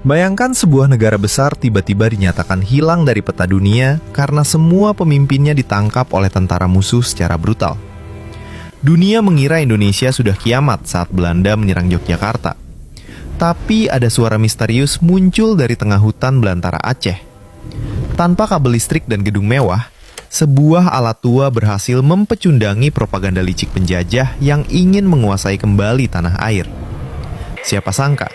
Bayangkan sebuah negara besar tiba-tiba dinyatakan hilang dari peta dunia karena semua pemimpinnya ditangkap oleh tentara musuh secara brutal. Dunia mengira Indonesia sudah kiamat saat Belanda menyerang Yogyakarta. Tapi ada suara misterius muncul dari tengah hutan belantara Aceh. Tanpa kabel listrik dan gedung mewah, sebuah alat tua berhasil mempecundangi propaganda licik penjajah yang ingin menguasai kembali tanah air. Siapa sangka,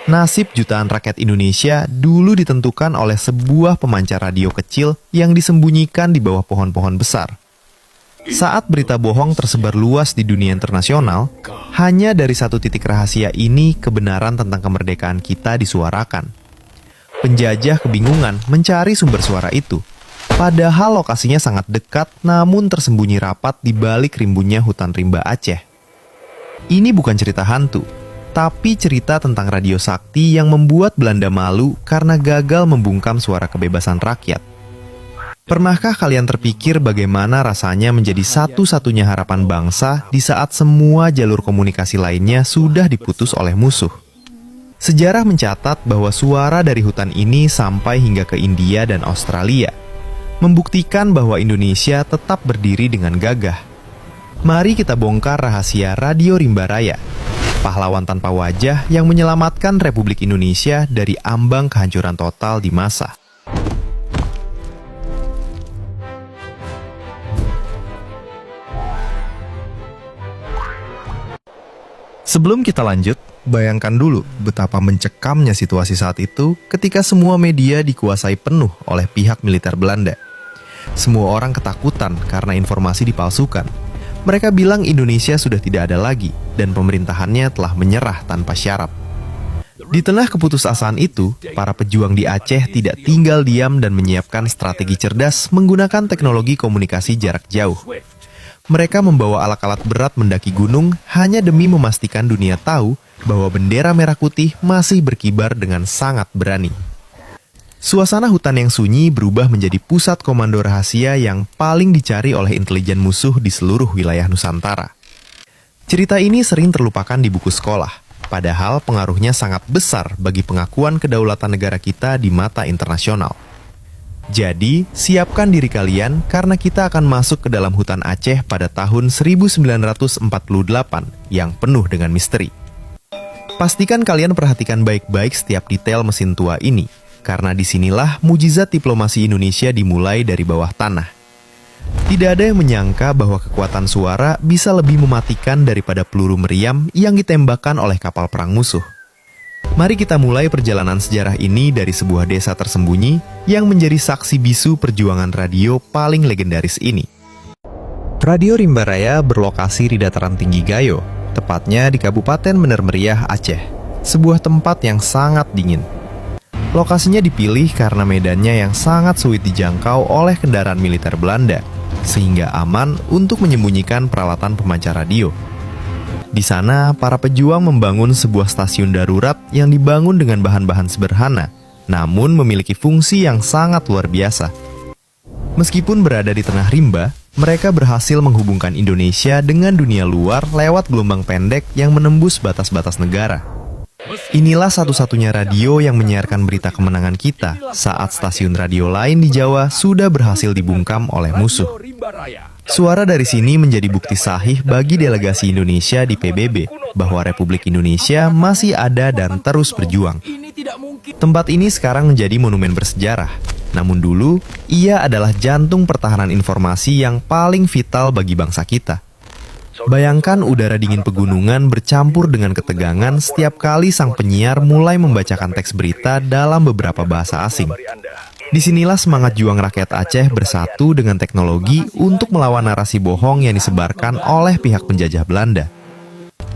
nasib jutaan rakyat Indonesia dulu ditentukan oleh sebuah pemancar radio kecil yang disembunyikan di bawah pohon-pohon besar. Saat berita bohong tersebar luas di dunia internasional, hanya dari satu titik rahasia ini kebenaran tentang kemerdekaan kita disuarakan. Penjajah kebingungan mencari sumber suara itu, padahal lokasinya sangat dekat namun tersembunyi rapat di balik rimbunnya hutan rimba Aceh. Ini bukan cerita hantu, tapi cerita tentang radio sakti yang membuat Belanda malu karena gagal membungkam suara kebebasan rakyat. Pernahkah kalian terpikir bagaimana rasanya menjadi satu-satunya harapan bangsa di saat semua jalur komunikasi lainnya sudah diputus oleh musuh? Sejarah mencatat bahwa suara dari hutan ini sampai hingga ke India dan Australia, membuktikan bahwa Indonesia tetap berdiri dengan gagah. Mari kita bongkar rahasia Radio Rimba Raya, pahlawan tanpa wajah yang menyelamatkan Republik Indonesia dari ambang kehancuran total di masa. Sebelum kita lanjut, bayangkan dulu betapa mencekamnya situasi saat itu ketika semua media dikuasai penuh oleh pihak militer Belanda. Semua orang ketakutan karena informasi dipalsukan. Mereka bilang Indonesia sudah tidak ada lagi dan pemerintahannya telah menyerah tanpa syarat. Di tengah keputusasaan itu, para pejuang di Aceh tidak tinggal diam dan menyiapkan strategi cerdas menggunakan teknologi komunikasi jarak jauh. Mereka membawa alat-alat berat mendaki gunung hanya demi memastikan dunia tahu bahwa bendera merah putih masih berkibar dengan sangat berani. Suasana hutan yang sunyi berubah menjadi pusat komando rahasia yang paling dicari oleh intelijen musuh di seluruh wilayah Nusantara. Cerita ini sering terlupakan di buku sekolah, padahal pengaruhnya sangat besar bagi pengakuan kedaulatan negara kita di mata internasional. Jadi, siapkan diri kalian karena kita akan masuk ke dalam hutan Aceh pada tahun 1948 yang penuh dengan misteri. Pastikan kalian perhatikan baik-baik setiap detail mesin tua ini, karena disinilah mujizat diplomasi Indonesia dimulai dari bawah tanah. Tidak ada yang menyangka bahwa kekuatan suara bisa lebih mematikan daripada peluru meriam yang ditembakkan oleh kapal perang musuh. Mari kita mulai perjalanan sejarah ini dari sebuah desa tersembunyi yang menjadi saksi bisu perjuangan radio paling legendaris ini. Radio Rimba Raya berlokasi di dataran tinggi Gayo, tepatnya di Kabupaten Bener Meriah, Aceh, sebuah tempat yang sangat dingin. Lokasinya dipilih karena medannya yang sangat sulit dijangkau oleh kendaraan militer Belanda, sehingga aman untuk menyembunyikan peralatan pemancar radio. Di sana, para pejuang membangun sebuah stasiun darurat yang dibangun dengan bahan-bahan sederhana, namun memiliki fungsi yang sangat luar biasa. Meskipun berada di tengah rimba, mereka berhasil menghubungkan Indonesia dengan dunia luar lewat gelombang pendek yang menembus batas-batas negara. Inilah satu-satunya radio yang menyiarkan berita kemenangan kita saat stasiun radio lain di Jawa sudah berhasil dibungkam oleh musuh. Suara dari sini menjadi bukti sahih bagi delegasi Indonesia di PBB bahwa Republik Indonesia masih ada dan terus berjuang. Tempat ini sekarang menjadi monumen bersejarah. Namun dulu, ia adalah jantung pertahanan informasi yang paling vital bagi bangsa kita. Bayangkan udara dingin pegunungan bercampur dengan ketegangan setiap kali sang penyiar mulai membacakan teks berita dalam beberapa bahasa asing. Disinilah semangat juang rakyat Aceh bersatu dengan teknologi untuk melawan narasi bohong yang disebarkan oleh pihak penjajah Belanda.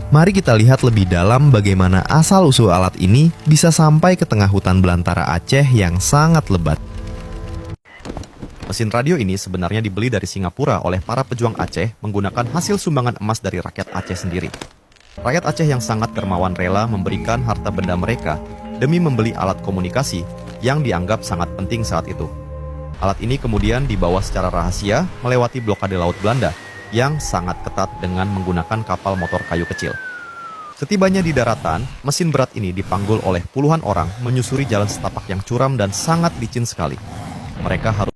Mari kita lihat lebih dalam bagaimana asal-usul alat ini bisa sampai ke tengah hutan belantara Aceh yang sangat lebat. Mesin radio ini sebenarnya dibeli dari Singapura oleh para pejuang Aceh menggunakan hasil sumbangan emas dari rakyat Aceh sendiri. Rakyat Aceh yang sangat dermawan rela memberikan harta benda mereka demi membeli alat komunikasi yang dianggap sangat penting saat itu. Alat ini kemudian dibawa secara rahasia melewati blokade laut Belanda yang sangat ketat dengan menggunakan kapal motor kayu kecil. Setibanya di daratan, mesin berat ini dipanggul oleh puluhan orang menyusuri jalan setapak yang curam dan sangat licin sekali. Mereka harus